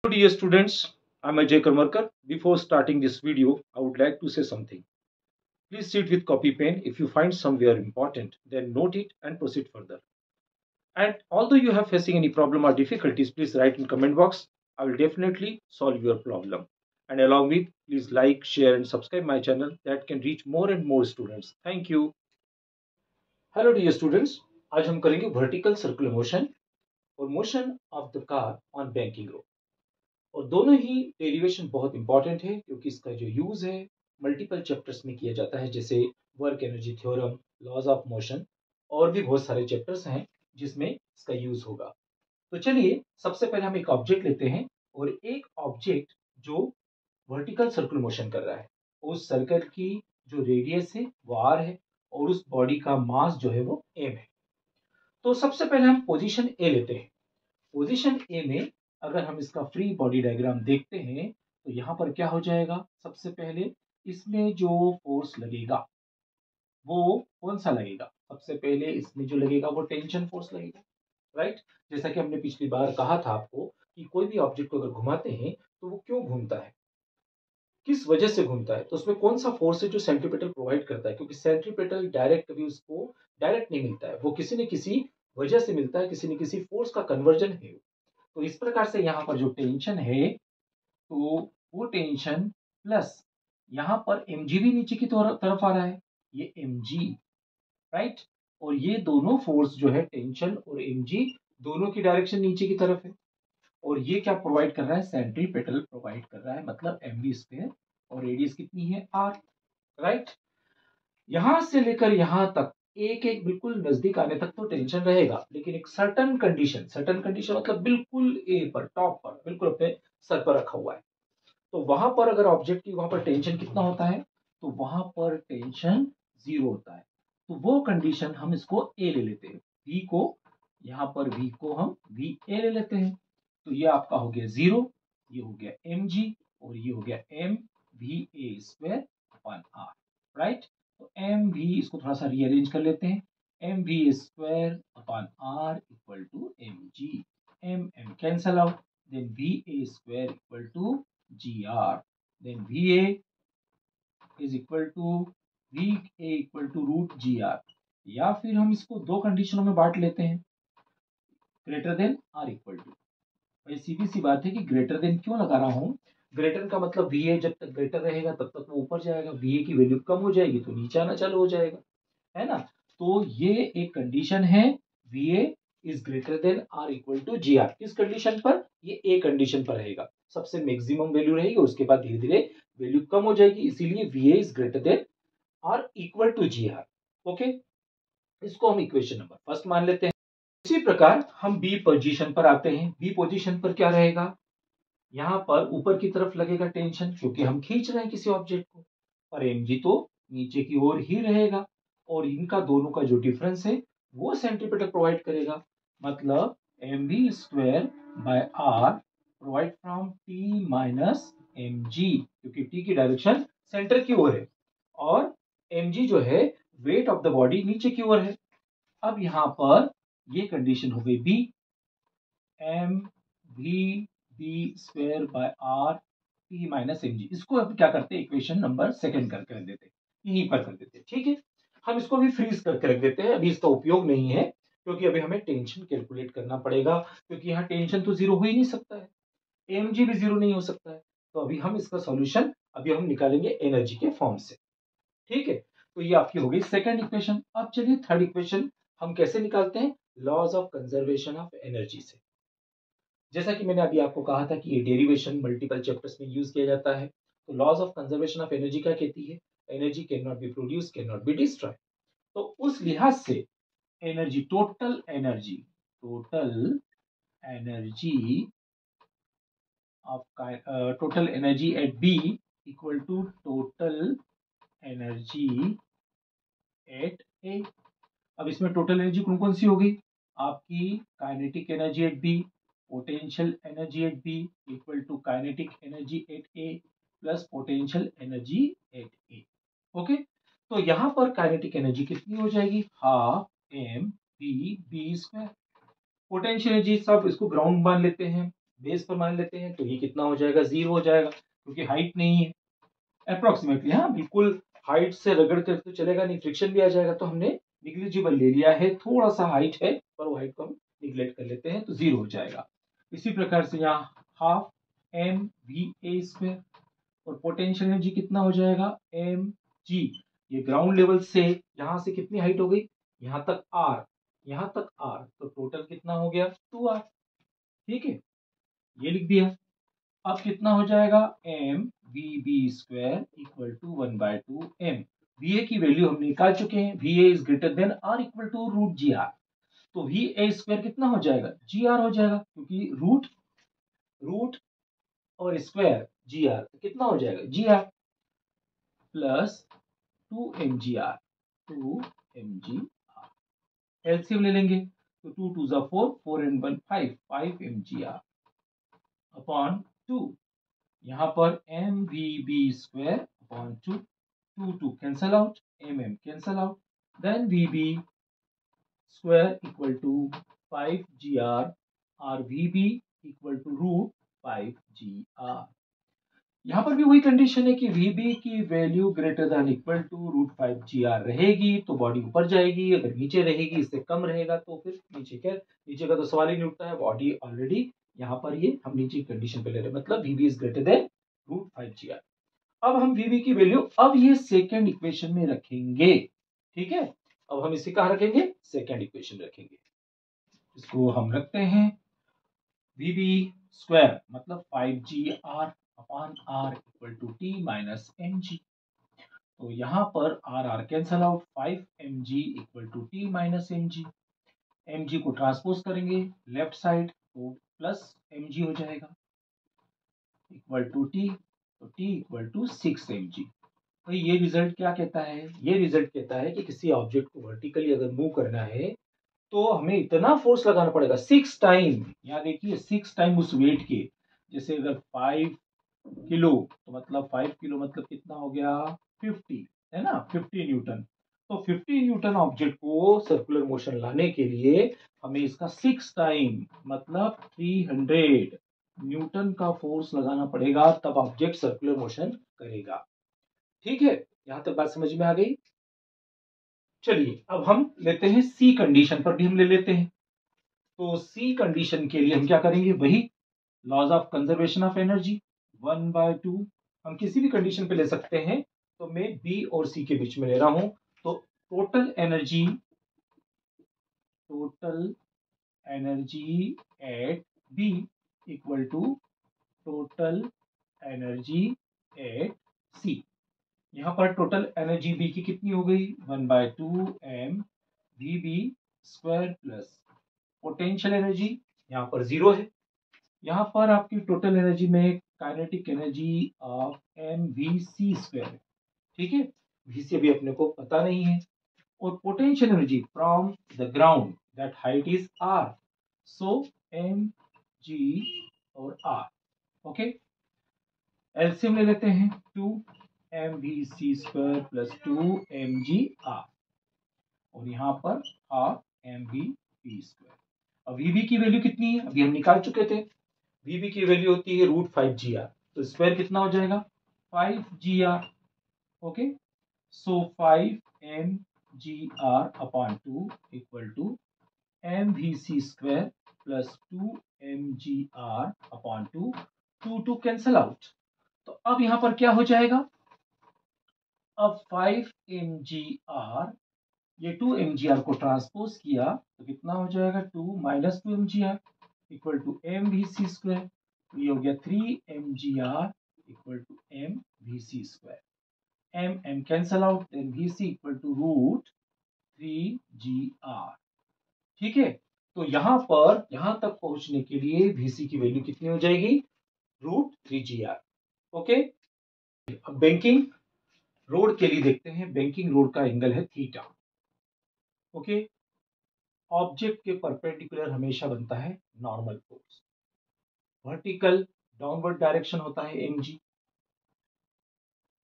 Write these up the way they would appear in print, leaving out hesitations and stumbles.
Hello dear students, I'm Ajay Karmarkar. Before starting this video, I would like to say something. Please sit with copy pen. If you find somewhere important, then note it and proceed further. And although you have facing any problem or difficulties, please write in comment box. I will definitely solve your problem. And along with, please like, share and subscribe my channel that can reach more and more students. Thank you. Hello dear students. आज हम करेंगे vertical circular motion और motion of the car on banking road. और दोनों ही derivation बहुत important है क्योंकि इसका जो यूज है मल्टीपल चैप्टर्स में किया जाता है, जैसे work energy theorem, laws of motion और भी बहुत सारे चैप्टर्स हैं जिसमें इसका यूज होगा। तो चलिए सबसे पहले हम एक ऑब्जेक्ट लेते हैं और एक ऑब्जेक्ट जो वर्टिकल सर्कुलर मोशन कर रहा है, उस सर्कल की जो रेडियस है वो आर है और उस बॉडी का मास जो है वो एम है। तो सबसे पहले हम पोजीशन ए लेते हैं। पोजीशन ए में अगर हम इसका फ्री बॉडी डायग्राम देखते हैं तो यहाँ पर क्या हो जाएगा, सबसे पहले इसमें जो फोर्स लगेगा वो कौन सा लगेगा, सबसे पहले इसमें जो लगेगा वो टेंशन फोर्स लगेगा, राइट। जैसा कि हमने पिछली बार कहा था आपको कि कोई भी ऑब्जेक्ट को अगर घुमाते हैं तो वो क्यों घूमता है, किस वजह से घूमता है, तो उसमें कौन सा फोर्स है जो सेंट्रीपिटल प्रोवाइड करता है, क्योंकि सेंट्रीपिटल डायरेक्ट कभी उसको डायरेक्ट नहीं मिलता है, वो किसी न किसी वजह से मिलता है, किसी न किसी फोर्स का कन्वर्जन है। तो इस प्रकार से यहाँ पर जो टेंशन है तो वो टेंशन प्लस यहाँ पर mg भी नीचे की तरफ आ रहा है, ये mg, राइट। और ये दोनों फोर्स जो है टेंशन और mg दोनों की डायरेक्शन नीचे की तरफ है। और ये क्या प्रोवाइड कर रहा है, सेंट्रीपिटल प्रोवाइड कर रहा है, मतलब mv स्क्वायर, और रेडियस कितनी है r, राइट। यहां से लेकर यहां तक एक एक बिल्कुल नजदीक आने तक तो टेंशन रहेगा, लेकिन एक सर्टन कंडीशन मतलब बिल्कुल ए पर, टॉप पर, बिल्कुल अपने सर पर रखा हुआ है, तो वहां पर अगर ऑब्जेक्ट की वहां पर टेंशन कितना होता है, तो वहां पर टेंशन 0 होता है। तो वो कंडीशन हम इसको ए ले लेते हैं, v को, यहां पर v को हम वी ए ले लेते हैं। तो ये आपका हो गया 0, ये हो गया mg और ये हो गया m v a square upon r, right. तो एम वी इसको थोड़ा सा रीअरेंज कर लेते हैं, M V square upon R equal to M G, M M cancel out, then V A square equal to G R, then V A is equal to V A equal to root G R. या फिर हम इसको दो कंडीशनों में बांट लेते हैं, greater than are equal to. भाई सीधी सी बात है कि ग्रेटर देन क्यों लगा रहा हूं, ग्रेटर का मतलब वी ए जब तक ग्रेटर रहेगा तब तक वो ऊपर जाएगा, वी ए की वैल्यू कम हो जाएगी तो नीचे आना चालू हो जाएगा, है ना। तो ये एक कंडीशन है, V A is greater than are equal to G R. किस कंडीशन पर, ये ए कंडीशन पर रहेगा, सबसे मैक्सिमम वैल्यू रहेगी, उसके बाद धीरे धीरे वैल्यू कम हो जाएगी, इसीलिए V A is greater than are equal to G R. Okay, इसको हम इक्वेशन नंबर फर्स्ट मान लेते हैं। इसी प्रकार हम बी पोजीशन पर आते हैं। बी पोजीशन पर क्या रहेगा, यहां पर ऊपर की तरफ लगेगा टेंशन क्योंकि हम खींच रहे हैं किसी ऑब्जेक्ट को, और mg तो नीचे की ओर ही रहेगा, और इनका दोनों का जो डिफरेंस है वो सेंट्रीपिटल प्रोवाइड करेगा, मतलब mv square by r provide from t minus mg, क्योंकि t की डायरेक्शन सेंटर की ओर है और mg जो है वेट ऑफ द बॉडी नीचे की ओर है। अब यहां पर ये कंडीशन हो गई B, M V B square by R T minus M G. इसको अब क्या करते हैं, इक्वेशन नंबर सेकंड करके रख देते हैं, यहीं पर कर देते हैं, ठीक है। हम इसको भी फ्रीज करके रख देते हैं, अभी इसका उपयोग नहीं है क्योंकि अभी हमें टेंशन कैलकुलेट करना पड़ेगा, क्योंकि यहाँ टेंशन तो जीरो हो ही नहीं सकता है, एम जी भी जीरो नहीं हो सकता है। तो अभी हम इसका सॉल्यूशन अभी हम निकालेंगे एनर्जी के फॉर्म से, ठीक है। तो ये आपकी हो गई सेकंड इक्वेशन। अब चलिए थर्ड इक्वेशन हम कैसे निकालते हैं, laws of conservation of energy से। जैसा कि मैंने अभी आपको कहा था कि ये डेरिवेशन मल्टीपल चैप्टर्स में यूज किया जाता है। तो laws of conservation of energy क्या कहती है, energy can not be produce, can not be destroy. तो उस लिहाज से energy, total energy of total energy at B equal to total energy at A. अब इसमें टोटल एनर्जी कौन कौन सी होगी, आपकी kinetic energy at B, potential energy at B equal to kinetic energy at A plus potential energy at A. Okay, तो यहां पर काइनेटिक एनर्जी कितनी हो जाएगी, half M B B square. Potential energy सब इसको ग्राउंड मान लेते हैं, बेस पर मान लेते हैं तो ये कितना हो जाएगा, 0 हो जाएगा, क्योंकि हाइट नहीं है अप्रोक्सीमेटली। हाँ बिल्कुल हाइट से रगड़ कर तो चलेगा नहीं, फ्रिक्शन भी आ जाएगा, तो हमने निग्लिजिबल ले लिया है, थोड़ा सा हाइट है पर वो हाइट को हम निग्लेक्ट कर लेते हैं तो 0 हो जाएगा। इसी प्रकार से यहाँ half M V A square, और पोटेंशियल एनर्जी कितना हो जाएगा, एम जी, ये ग्राउंड लेवल से यहाँ से कितनी हाइट हो गई, यहाँ तक आर, यहाँ तक आर, तो टोटल कितना हो गया 2r। ठीक है, ये लिख दिया। अब कितना हो जाएगा, M V B square equal to 1/2 M. V A की वैल्यू हम निकाल चुके हैं, V A is greater than are equal to root G R, तो वी ए स्क्वायर कितना हो जाएगा, जी आर हो जाएगा, क्योंकि रूट रूट और स्क्वायर जी आर, तो कितना हो जाएगा G R plus 2 mgr, 2 mgr। LCM ले लेंगे तो 2 2 जा 4, 4 and 1 5, 5 mgr अपॉन 2। यहाँ पर M V B square upon 2, 2 2 cancel out, M M cancel out, then V B square equal to 5 gr, R V B equal to root 5 gr। यहाँ पर भी वही कंडीशन है कि वीबी की value greater than equal to root 5 gr रहेगी तो body ऊपर जाएगी, अगर नीचे रहेगी इससे कम रहेगा तो फिर नीचे। क्या नीचे का तो सवाल ही नहीं उठता है, बॉडी ऑलरेडी यहाँ पर ये हम नीचे की कंडीशन पे ले रहे हैं, मतलब VB is greater than root 5 gr। अब हम वीबी की वैल्यू अब ये सेकेंड इक्वेशन में रखेंगे। ठीक है, अब हम इसे कहाँ रखेंगे, सेकेंड इक्वेशन रखेंगे। इसको हम रखते हैं वीबी स्क्वायर मतलब 5gr upon R equal to T minus M G. तो यहाँ पर R R cancel out, 5 mg equal to T minus M G. M G को ट्रांसपोज करेंगे लेफ्ट साइड तो प्लस mg हो जाएगा इक्वल टू टी, तो टी इक्वल टू 6 mg। तो ये रिजल्ट क्या कहता है, ये रिजल्ट कहता है कि किसी ऑब्जेक्ट को वर्टिकली अगर मूव करना है तो हमें इतना फोर्स लगाना पड़ेगा 6 टाइम। यहाँ देखिए 6 टाइम उस वेट के, जैसे अगर 5 किलो तो मतलब 5 किलो मतलब कितना हो गया 50, है ना, 50 न्यूटन। तो 50 न्यूटन ऑब्जेक्ट को सर्कुलर मोशन लाने के लिए हमें इसका 6 टाइम मतलब 300 न्यूटन का फोर्स लगाना पड़ेगा, तब ऑब्जेक्ट सर्कुलर मोशन करेगा। ठीक है, यहां तक बात समझ में आ गई। चलिए अब हम लेते हैं सी कंडीशन पर भी हम ले लेते हैं। तो सी कंडीशन के लिए हम क्या करेंगे, वही laws of conservation of energy 1/2, हम किसी भी कंडीशन पे ले सकते हैं, तो मैं बी और सी के बीच में ले रहा हूं। तो total energy at B equal to total energy at C. यहां पर टोटल एनर्जी बी की कितनी हो गई, 1/2 M V B square plus potential energy यहाँ पर 0 है। यहाँ पर आपकी टोटल एनर्जी में kinetic energy of M V C square, ठीक है, वी सी अभी अपने को पता नहीं है, और potential energy from the ground that height is R, so M G और आर। ओके, एलसीएम ले लेते हैं 2 M V C square plus 2 M G R, और यहाँ पर half M V P square. अब वीबी की वैल्यू कितनी है, अभी हम निकाल चुके थे, वीबी की वैल्यू होती है रूट 5 gr, तो स्क्वायर कितना हो जाएगा 5 gr। Okay, so 5 mgr upon 2 equal to M V C square plus 2 mgr upon 2, 2 2 cancel out. तो अब यहां पर क्या हो जाएगा, अब 5 mgr, ये 2 mgr को ट्रांसपोज किया तो कितना हो जाएगा 2 minus 2 mgr equal to M V C square, तो ये हो गया 3 mgr equal to M V C square. M M cancel out, then V C equal to root 3gr। ठीक है, तो यहां पर यहां तक पहुंचने के लिए वीसी की वैल्यू कितनी हो जाएगी, रूट 3gr। ओके, अब बैंकिंग रोड के लिए देखते हैं, बैंकिंग रोड का एंगल है थीटा। ओके, ऑब्जेक्ट के परपेंडिकुलर हमेशा बनता है normal force, vertical downward direction होता है mg।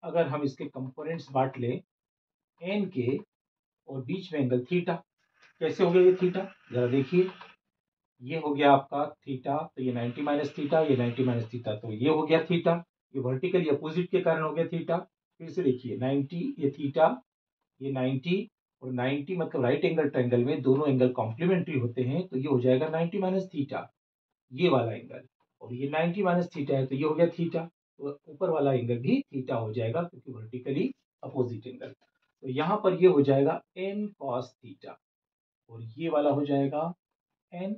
अगर हम इसके कंपोनेंट्स बांट लें n के, और बीच में एंगल थीटा, कैसे हो गया ये थीटा, जरा देखिए, ये हो गया आपका थीटा, तो ये 90 माइनस थीटा, ये 90 माइनस थीटा, तो ये हो गया थीटा। ये वर्टिकली अपोजिट के कारण हो गया थीटा। फिर से देखिए 90 ये थीटा, ये 90 और 90 मतलब राइट एंगल ट्रायंगल में दोनों एंगल कॉम्प्लीमेंट्री होते हैं, तो ये हो जाएगा 90 माइनस थीटा, ये वाला एंगल। और ये 90 माइनस थीटा है, तो ये हो गया थीटा, तो ऊपर वाला एंगल भी थीटा हो जाएगा क्योंकि वर्टिकली अपोजिट एंगल। तो यहाँ पर ये हो जाएगा n cos थीटा और ये वाला हो जाएगा n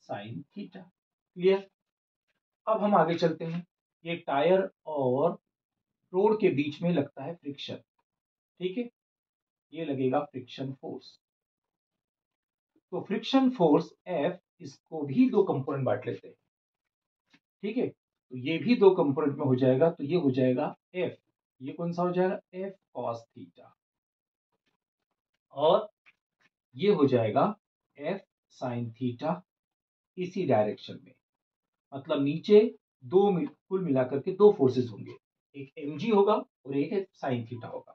sin थीटा। क्लियर? अब हम आगे चलते हैं। ये टायर और रोड के बीच में लगता है फ्रिक्शन, ठीक है, ये लगेगा फ्रिक्शन फोर्स। तो फ्रिक्शन फोर्स F, इसको भी दो कंपोनेंट बांट लेते हैं, ठीक है, तो ये भी दो कंपोनेंट में हो जाएगा, तो ये हो जाएगा F, ये कौन सा हो जाएगा F cos थीटा, और ये हो जाएगा F sin थीटा इसी डायरेक्शन में। मतलब नीचे कुल मिलाकर के दो फोर्सेस होंगे, एक mg होगा और एक साइन थीटा होगा,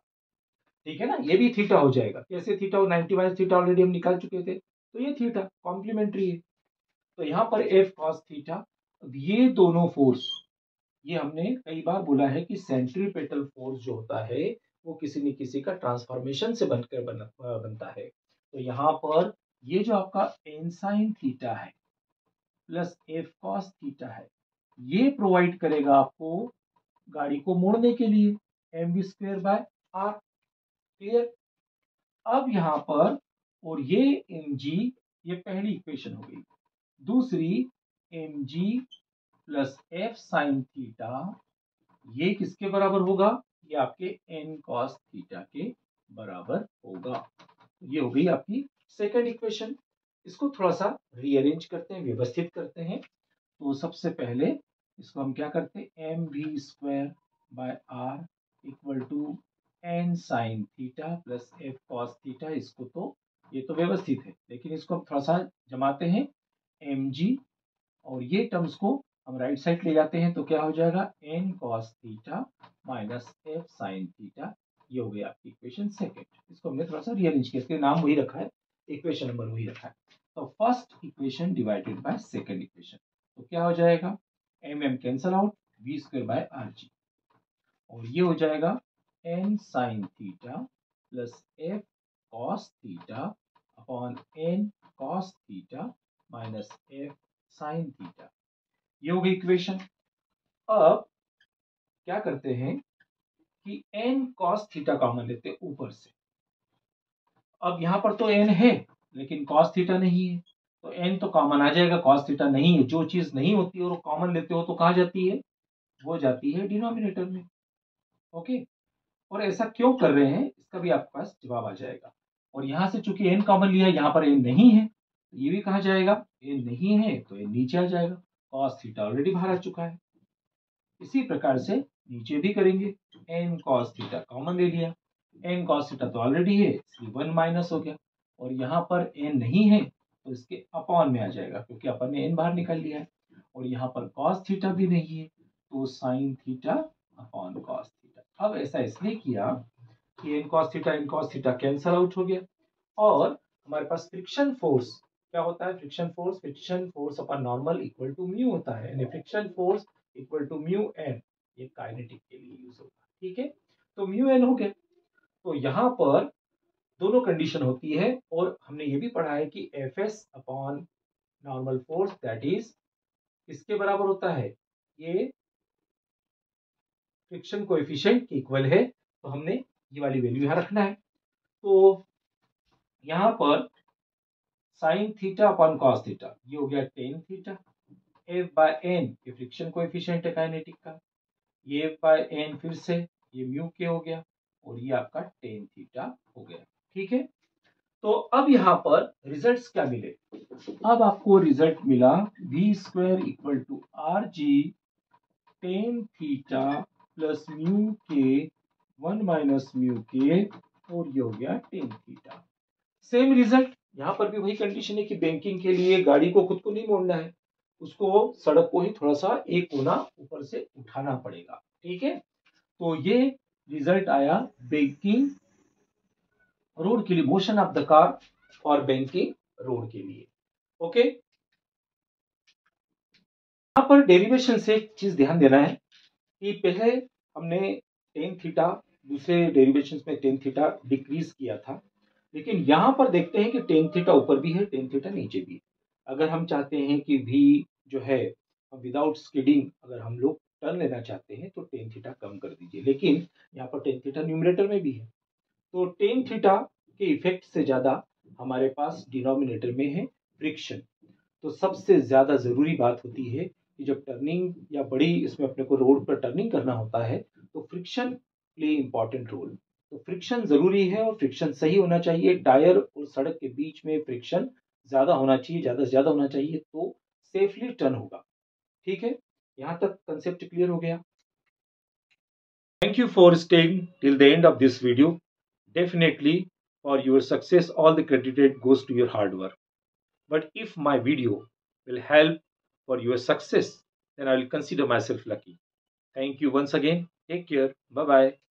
ठीक है ना। ये भी थीटा हो जाएगा, कैसे थीटा हो, 90 माइनस थीटा ऑलरेडी हम निकाल चुके थे, तो ये थीटा कॉम्प्लीमेंट्री है। तो यहाँ पर F cos थीटा, अब ये दोनों फोर्स, ये हमने कई बार बोला है कि सेंट्रीपेटल फोर्स जो होता है वो किसी न किसी का ट्रांसफॉर्मेशन से बनता है। तो यहाँ पर ये जो आपका n sin थीटा है प्लस F cos थीटा है, ये प्रोवाइड करेगा आपको गाड़ी को मोड़ने के लिए mv² बाय r। क्लियर? अब यहाँ पर, और ये mg, ये पहली इक्वेशन हो गई। दूसरी mg plus f sin theta, ये किसके बराबर होगा, ये आपके n cos थीटा के बराबर होगा। ये हो गई आपकी सेकंड इक्वेशन। इसको थोड़ा सा रीअरेंज करते हैं, व्यवस्थित करते हैं। तो सबसे पहले इसको हम क्या करते हैं, mv² by r equal to n sin theta plus f cos theta. इसको तो ये तो व्यवस्थित है, लेकिन इसको हम थोड़ा सा जमाते हैं, mg और ये टर्म्स को हम राइट साइड ले जाते हैं, तो क्या हो जाएगा n cos theta minus f sin theta. ये हो गया आपकी इक्वेशन सेकंड। इसको हमने थोड़ा सा रीअरेंज किया, इसके नाम वही रखा है, इक्वेशन नंबर वही रखा है। तो first equation divided by second equation, तो क्या हो जाएगा, m cancel out, v² by rg, और ये हो जाएगा n sin theta plus f cos theta upon n cos theta minus f sin theta. ये हो गई इक्वेशन। अब क्या करते हैं कि n cos थीटा कॉमन लेते हैं ऊपर से। अब यहां पर तो n है लेकिन cos थीटा नहीं है, तो n तो कॉमन आ जाएगा, cos थीटा नहीं है। जो चीज नहीं होती है और कॉमन लेते हो तो कहाँ जाती है, वो जाती है डिनोमिनेटर में। ओके, और ऐसा क्यों कर रहे हैं इसका भी आपके पास जवाब आ जाएगा। और यहां से चूंकि n कॉमन लिया, यहाँ पर n नहीं है, तो ये भी कहा जाएगा, n नहीं है तो n नीचे आ जाएगा, cos थीटा ऑलरेडी बाहर आ चुका है। इसी प्रकार से नीचे भी करेंगे, n cos थीटा कॉमन ले लिया, n cos थीटा तो ऑलरेडी है इसलिए 1 माइनस हो गया, और यहाँ पर n नहीं है तो इसके अपॉन में आ जाएगा क्योंकि अपन ने n बाहर निकाल लिया है, और यहाँ पर cos थीटा भी नहीं है तो sin theta upon cos theta. अब ऐसा इसलिए किया कि n cos theta cancel out हो गया, और हमारे पास फ्रिक्शन फोर्स क्या होता है, friction force upon normal equal to mu होता है, यानी friction force equal to mu N, ये काइनेटिक के लिए यूज होगा, ठीक है। तो म्यू एन हो गया। तो यहाँ पर दोनों कंडीशन होती है, और हमने ये भी पढ़ा है कि F S upon normal force that is किसके बराबर होता है, ये फ्रिक्शन कोएफिशिएंट के इक्वल है। तो हमने ये वाली वैल्यू यहाँ रखना है। तो यहाँ पर sine theta upon cos theta, ये हो गया tan theta, F by N ये फ्रिक्शन कोएफिशिएंट है काइनेटिक का, ये एफ बाय एन फिर से ये म्यू के हो गया, और ये आपका टेन थीटा हो गया, ठीक है। तो अब यहाँ पर रिजल्ट्स क्या मिले, अब आपको रिजल्ट मिला v² equal to R G tan theta plus mu के 1 माइनस म्यू के, और ये हो गया टेन थीटा। सेम रिजल्ट, यहाँ पर भी वही कंडीशन है कि बैंकिंग के लिए गाड़ी को खुद को नहीं मोड़ना है, उसको सड़क को ही थोड़ा सा एक कोना ऊपर से उठाना पड़ेगा, ठीक है। तो ये रिजल्ट आया बैंकिंग रोड के लिए, मोशन ऑफ द कार और बैंकिंग रोड के लिए। ओके, यहाँ पर डेरिवेशन से एक चीज ध्यान देना है कि पहले हमने टेन थीटा, दूसरे डेरिवेशन में टेन थीटा डिक्रीज किया था, लेकिन यहां पर देखते हैं कि टेन थीटा ऊपर भी है, टेन थीटा नीचे भी है। अगर हम चाहते हैं कि भी जो है विदाउट स्किडिंग अगर हम लोग टर्न लेना चाहते हैं तो टेन थीटा कम कर दीजिए, लेकिन यहाँ पर टेन थीटा न्यूमरेटर में भी है, तो टेन थीटा के इफेक्ट से ज्यादा हमारे पास डिनोमिनेटर में है फ्रिक्शन। तो सबसे ज्यादा जरूरी बात होती है कि जब टर्निंग या बड़ी इसमें अपने को रोड पर टर्निंग करना होता है तो फ्रिक्शन प्ले इंपॉर्टेंट रोल। तो फ्रिक्शन जरूरी है और फ्रिक्शन सही होना चाहिए। टायर और सड़क के बीच में फ्रिक्शन ज्यादा होना चाहिए, ज्यादा से ज्यादा होना चाहिए, तो सेफली टर्न होगा। ठीक है, यहां तक कंसेप्ट क्लियर हो गया। Thank you for staying till the end of this video. Definitely, for your success, all the credit goes to your hard work. But if my video will help for your success, then I will consider myself lucky. Thank you once again. Take care. Bye bye.